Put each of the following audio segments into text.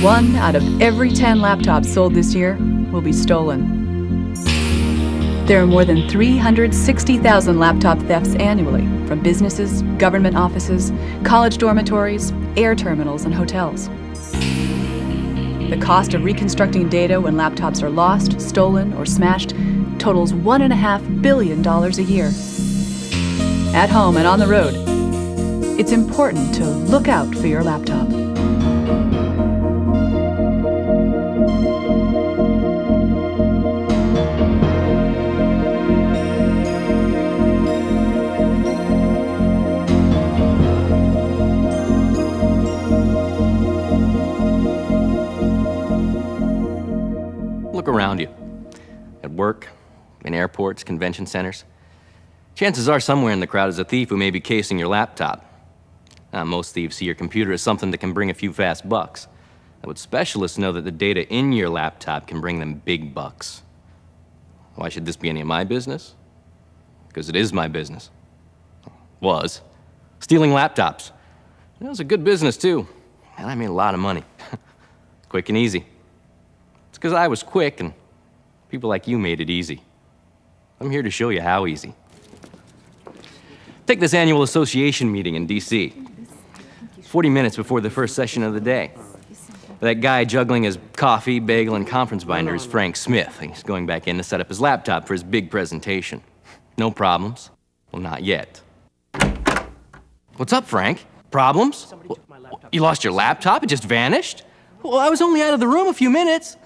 1 out of every 10 laptops sold this year will be stolen. There are more than 360,000 laptop thefts annually from businesses, government offices, college dormitories, air terminals, and hotels. The cost of reconstructing data when laptops are lost, stolen, or smashed totals $1.5 billion a year. At home and on the road, it's important to look out for your laptop. Look around you. At work, in airports, convention centers. Chances are somewhere in the crowd is a thief who may be casing your laptop. Most thieves see your computer as something that can bring a few fast bucks. But specialists know that the data in your laptop can bring them big bucks. Why should this be any of my business? Because it is my business. Was. Stealing laptops. It was a good business too. And I made a lot of money. Quick and easy. It's because I was quick and people like you made it easy. I'm here to show you how easy. Take this annual association meeting in D.C. 40 minutes before the first session of the day. That guy juggling his coffee, bagel, and conference binder is Frank Smith. He's going back in to set up his laptop for his big presentation. No problems. Well, not yet. What's up, Frank? Problems? You lost your laptop? It just vanished? Well, I was only out of the room a few minutes.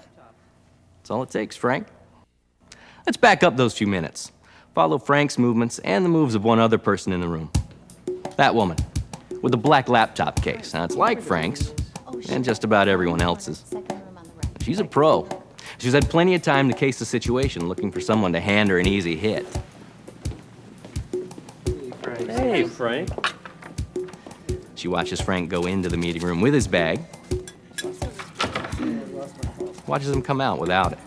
That's all it takes, Frank. Let's back up those few minutes. Follow Frank's movements and the moves of one other person in the room. That woman, with the black laptop case. Now, it's like Frank's, and just about everyone else's. She's a pro. She's had plenty of time to case the situation, looking for someone to hand her an easy hit. Hey, Frank. She watches Frank go into the meeting room with his bag. Watches him come out without it.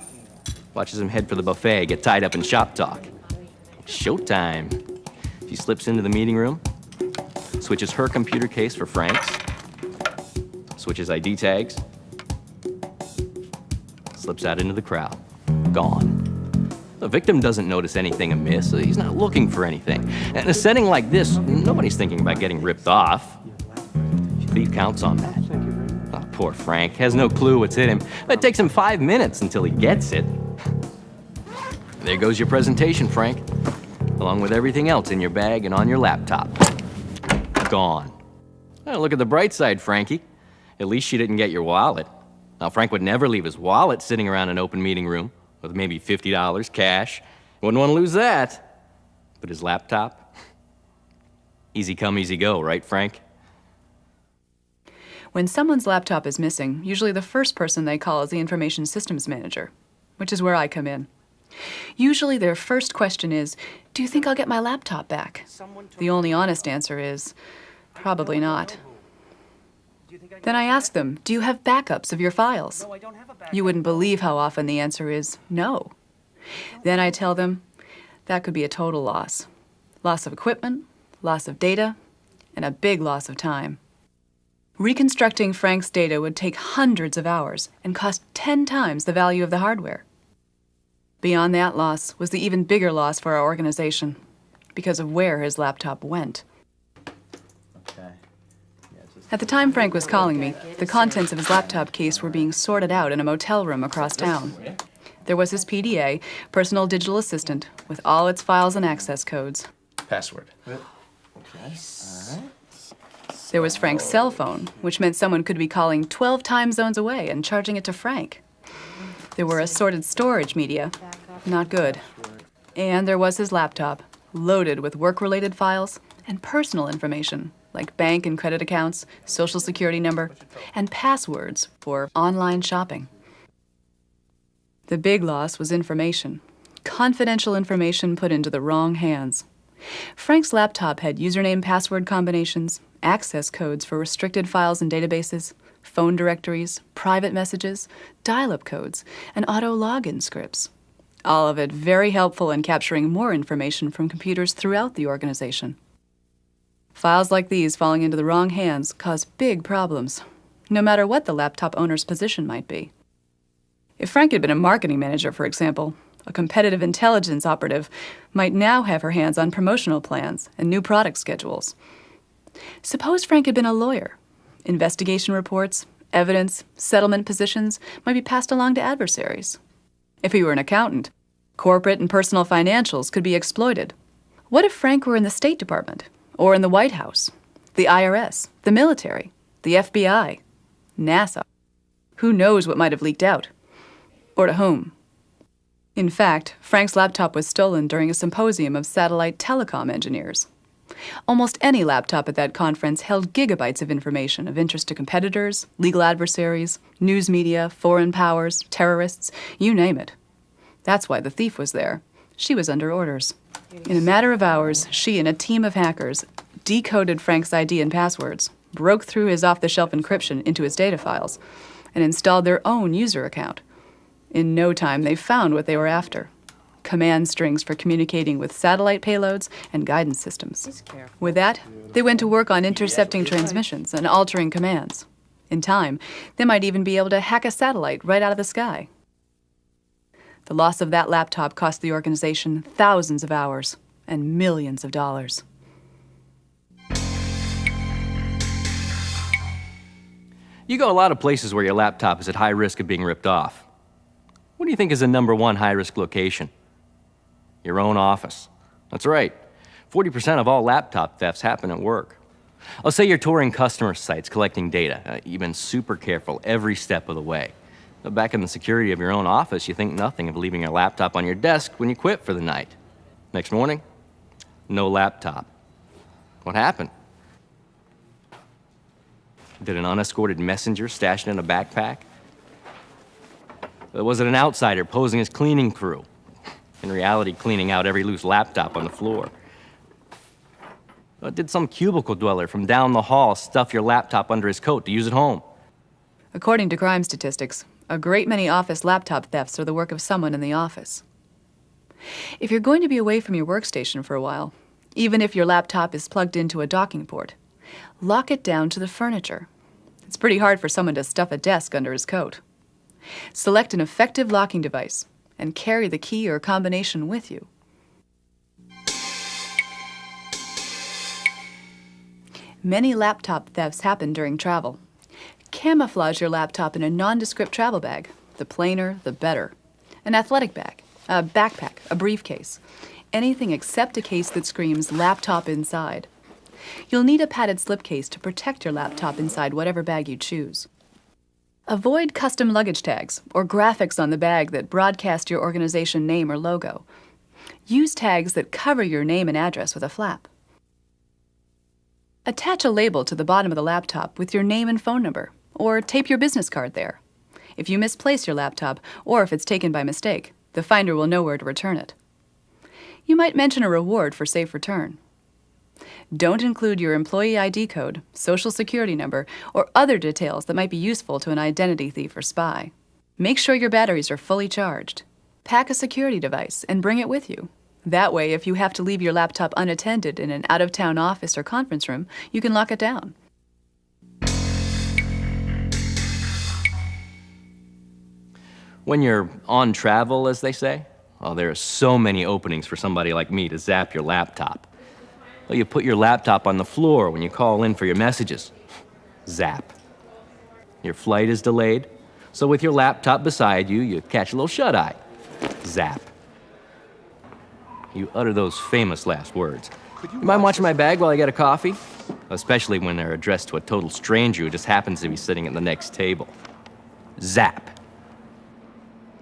Watches him head for the buffet, get tied up in shop talk. Showtime. She slips into the meeting room, switches her computer case for Frank's, switches ID tags, slips out into the crowd. Gone. The victim doesn't notice anything amiss. He's not looking for anything. And in a setting like this, nobody's thinking about getting ripped off. The thief counts on that. Oh, poor Frank has no clue what's hit him. It takes him 5 minutes until he gets it. There goes your presentation, Frank, along with everything else in your bag and on your laptop. Gone. Well, look at the bright side, Frankie. At least she didn't get your wallet. Now, Frank would never leave his wallet sitting around an open meeting room with maybe $50 cash. Wouldn't want to lose that. But his laptop? Easy come, easy go, right, Frank? When someone's laptop is missing, usually the first person they call is the information systems manager, which is where I come in. Usually their first question is, do you think I'll get my laptop back? The only honest answer is, probably not. Then I ask them, do you have backups of your files? You wouldn't believe how often the answer is no. Then I tell them, that could be a total loss. Loss of equipment, loss of data, and a big loss of time. Reconstructing Frank's data would take hundreds of hours and cost 10 times the value of the hardware. Beyond that loss was the even bigger loss for our organization because of where his laptop went. At the time Frank was calling me, the contents of his laptop case were being sorted out in a motel room across town. There was his PDA, personal digital assistant, with all its files and access codes. Password. There was Frank's cell phone, which meant someone could be calling 12 time zones away and charging it to Frank. There were assorted storage media. Not good. And there was his laptop, loaded with work-related files and personal information, like bank and credit accounts, social security number, and passwords for online shopping. The big loss was information. Confidential information put into the wrong hands. Frank's laptop had username-password combinations, access codes for restricted files and databases, phone directories, private messages, dial-up codes, and auto-login scripts. All of it very helpful in capturing more information from computers throughout the organization. Files like these falling into the wrong hands cause big problems. no matter what the laptop owner's position might be. If Frank had been a marketing manager, for example, a competitive intelligence operative might now have her hands on promotional plans and new product schedules. Suppose Frank had been a lawyer. Investigation reports, evidence, settlement positions might be passed along to adversaries. If he were an accountant, corporate and personal financials could be exploited. What if Frank were in the State Department, or in the White House, the IRS, the military, the FBI, NASA? Who knows what might have leaked out? Or to whom? In fact, Frank's laptop was stolen during a symposium of satellite telecom engineers. Almost any laptop at that conference held gigabytes of information of interest to competitors, legal adversaries, news media, foreign powers, terrorists, you name it. That's why the thief was there. She was under orders. In a matter of hours, she and a team of hackers decoded Frank's ID and passwords, broke through his off-the-shelf encryption into his data files, and installed their own user account. In no time, they found what they were after: command strings for communicating with satellite payloads and guidance systems. With that, they went to work on intercepting transmissions and altering commands. In time, they might even be able to hack a satellite right out of the sky. The loss of that laptop cost the organization thousands of hours and millions of dollars. You go a lot of places where your laptop is at high risk of being ripped off. What do you think is the #1 high-risk location? Your own office. That's right. 40% of all laptop thefts happen at work. I'll say you're touring customer sites, collecting data. You've been super careful every step of the way. But back in the security of your own office, you think nothing of leaving your laptop on your desk when you quit for the night. Next morning, no laptop. What happened? Did an unescorted messenger stash it in a backpack? Or was it an outsider posing as cleaning crew? In reality, cleaning out every loose laptop on the floor. Or did some cubicle dweller from down the hall stuff your laptop under his coat to use at home? According to crime statistics, a great many office laptop thefts are the work of someone in the office. If you're going to be away from your workstation for a while, even if your laptop is plugged into a docking port, lock it down to the furniture. It's pretty hard for someone to stuff a desk under his coat. Select an effective locking device and carry the key or combination with you. Many laptop thefts happen during travel. Camouflage your laptop in a nondescript travel bag. The plainer, the better. An athletic bag, a backpack, a briefcase. Anything except a case that screams laptop inside. You'll need a padded slipcase to protect your laptop inside whatever bag you choose. Avoid custom luggage tags or graphics on the bag that broadcast your organization name or logo. Use tags that cover your name and address with a flap. Attach a label to the bottom of the laptop with your name and phone number, or tape your business card there. If you misplace your laptop, or if it's taken by mistake, the finder will know where to return it. You might mention a reward for safe return. Don't include your employee ID code, social security number, or other details that might be useful to an identity thief or spy. Make sure your batteries are fully charged. Pack a security device and bring it with you. That way, if you have to leave your laptop unattended in an out-of-town office or conference room, you can lock it down. When you're on travel, as they say, well, there are so many openings for somebody like me to zap your laptop. Well, you put your laptop on the floor when you call in for your messages. Zap. Your flight is delayed, so with your laptop beside you, you catch a little shut-eye. Zap. You utter those famous last words. You mind watching my bag while I get a coffee? Especially when they're addressed to a total stranger who just happens to be sitting at the next table. Zap.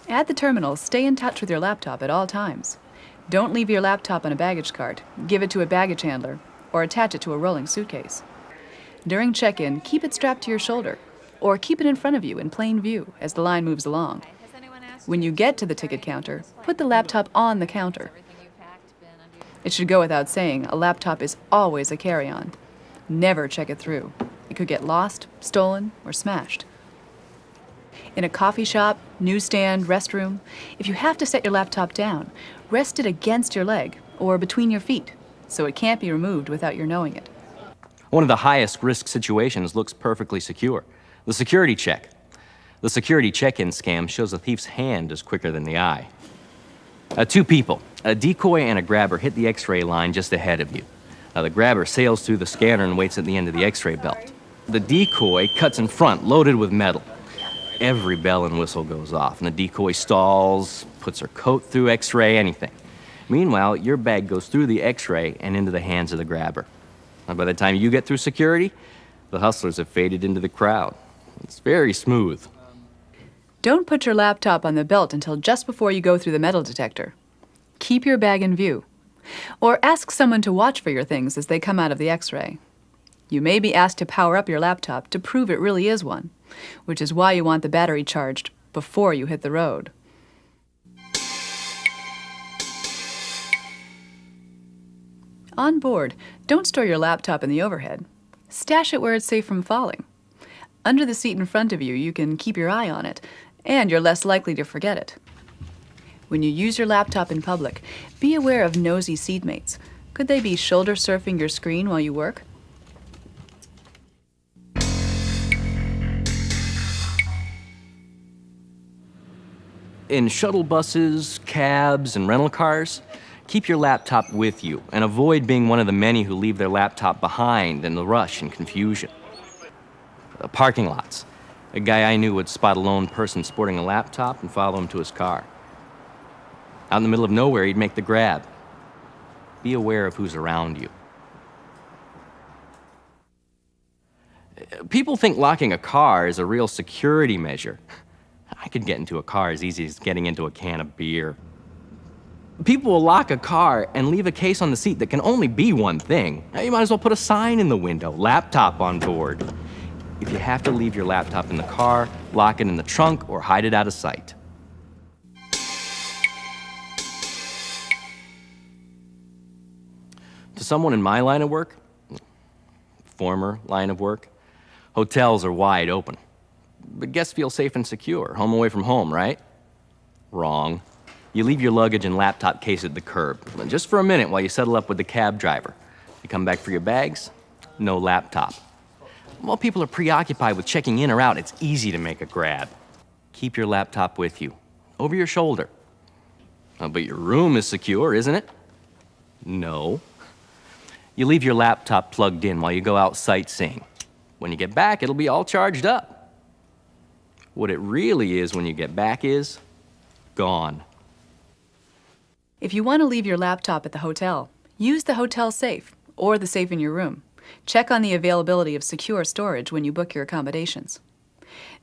At the terminal, stay in touch with your laptop at all times. Don't leave your laptop on a baggage cart, give it to a baggage handler, or attach it to a rolling suitcase. During check-in, keep it strapped to your shoulder, or keep it in front of you in plain view as the line moves along. When you get to the ticket counter, put the laptop on the counter. It should go without saying, a laptop is always a carry-on. Never check it through. It could get lost, stolen, or smashed. In a coffee shop, newsstand, restroom, if you have to set your laptop down, rest it against your leg or between your feet, so it can't be removed without your knowing it. One of the highest risk situations looks perfectly secure. The security check. The security check-in scam shows a thief's hand is quicker than the eye. Two people, a decoy and a grabber, hit the X-ray line just ahead of you. The grabber sails through the scanner and waits at the end of the X-ray belt. The decoy cuts in front, loaded with metal. Every bell and whistle goes off, and the decoy stalls, puts her coat through X-ray, anything. Meanwhile, your bag goes through the X-ray and into the hands of the grabber. By the time you get through security, the hustlers have faded into the crowd. It's very smooth. Don't put your laptop on the belt until just before you go through the metal detector. Keep your bag in view. Or ask someone to watch for your things as they come out of the X-ray. You may be asked to power up your laptop to prove it really is one, which is why you want the battery charged before you hit the road. On board, don't store your laptop in the overhead. Stash it where it's safe from falling. Under the seat in front of you, you can keep your eye on it, and you're less likely to forget it. When you use your laptop in public, be aware of nosy seatmates. Could they be shoulder surfing your screen while you work? In shuttle buses, cabs, and rental cars, keep your laptop with you and avoid being one of the many who leave their laptop behind in the rush and confusion. Parking lots. A guy I knew would spot a lone person sporting a laptop and follow him to his car. Out in the middle of nowhere, he'd make the grab. Be aware of who's around you. People think locking a car is a real security measure. I could get into a car as easy as getting into a can of beer. People will lock a car and leave a case on the seat that can only be one thing. You might as well put a sign in the window, laptop on board. If you have to leave your laptop in the car, lock it in the trunk or hide it out of sight. To someone in my line of work, former line of work, hotels are wide open. But guests feel safe and secure, home away from home, right? Wrong. You leave your luggage and laptop case at the curb, just for a minute while you settle up with the cab driver. You come back for your bags, no laptop. While people are preoccupied with checking in or out, it's easy to make a grab. Keep your laptop with you, over your shoulder. But your room is secure, isn't it? No. You leave your laptop plugged in while you go out sightseeing. When you get back, it'll be all charged up. What it really is when you get back is gone. If you want to leave your laptop at the hotel, use the hotel safe or the safe in your room. Check on the availability of secure storage when you book your accommodations.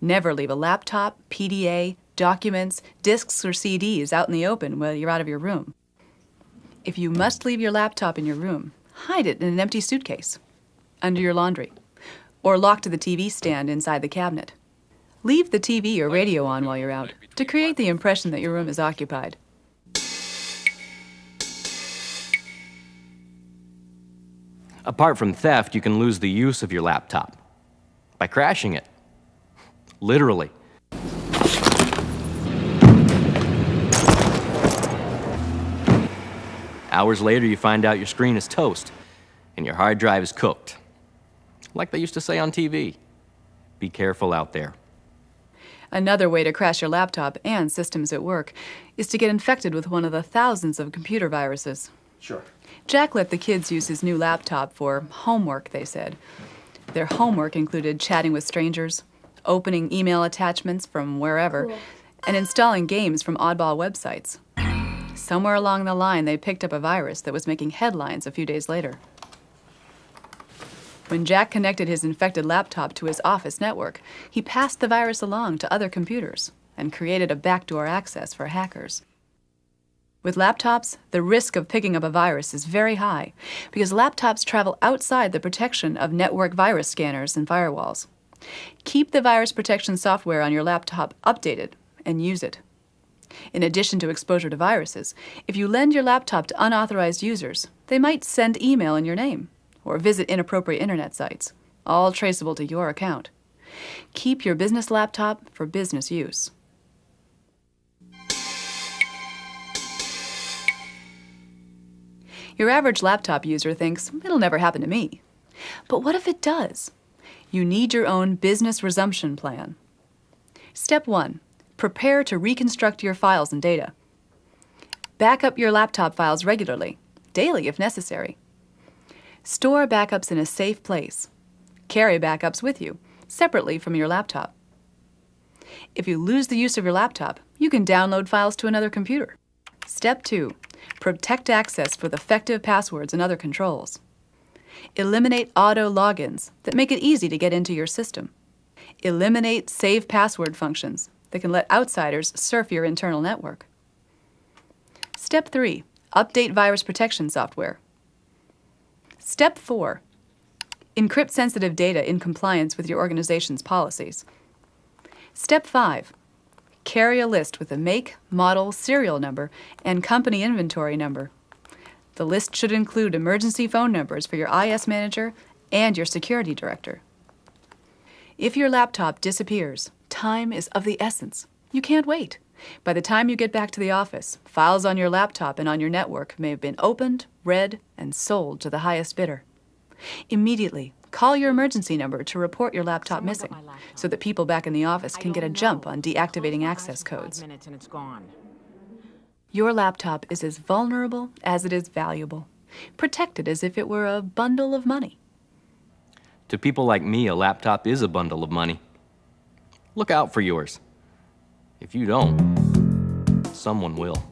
Never leave a laptop, PDA, documents, discs, or CDs out in the open while you're out of your room. If you must leave your laptop in your room, hide it in an empty suitcase, under your laundry, or lock to the TV stand inside the cabinet. Leave the TV or radio on while you're out to create the impression that your room is occupied. Apart from theft, you can lose the use of your laptop by crashing it. Literally. Hours later, you find out your screen is toast and your hard drive is cooked. Like they used to say on TV, be careful out there. Another way to crash your laptop and systems at work is to get infected with one of the thousands of computer viruses. Sure. Jack let the kids use his new laptop for homework, they said. Their homework included chatting with strangers, opening email attachments from wherever, and installing games from oddball websites. Somewhere along the line, they picked up a virus that was making headlines a few days later. When Jack connected his infected laptop to his office network, he passed the virus along to other computers and created a backdoor access for hackers. With laptops, the risk of picking up a virus is very high because laptops travel outside the protection of network virus scanners and firewalls. Keep the virus protection software on your laptop updated and use it. In addition to exposure to viruses, if you lend your laptop to unauthorized users, they might send email in your name or visit inappropriate internet sites, all traceable to your account. Keep your business laptop for business use. Your average laptop user thinks, it'll never happen to me. But what if it does? You need your own business resumption plan. Step 1. Prepare to reconstruct your files and data. Back up your laptop files regularly, daily if necessary. Store backups in a safe place. Carry backups with you, separately from your laptop. If you lose the use of your laptop, you can download files to another computer. Step 2. Protect access with effective passwords and other controls. Eliminate auto logins that make it easy to get into your system. Eliminate save password functions that can let outsiders surf your internal network. Step 3. Update virus protection software. Step 4. Encrypt sensitive data in compliance with your organization's policies. Step 5. Carry a list with the make, model, serial number, and company inventory number. The list should include emergency phone numbers for your IS manager and your security director. If your laptop disappears, time is of the essence. You can't wait. By the time you get back to the office, files on your laptop and on your network may have been opened, read, and sold to the highest bidder. Immediately, call your emergency number to report your laptop missing, so that people back in the office can get a jump on deactivating access codes. Your laptop is as vulnerable as it is valuable. Protect it as if it were a bundle of money. To people like me, a laptop is a bundle of money. Look out for yours. If you don't, someone will.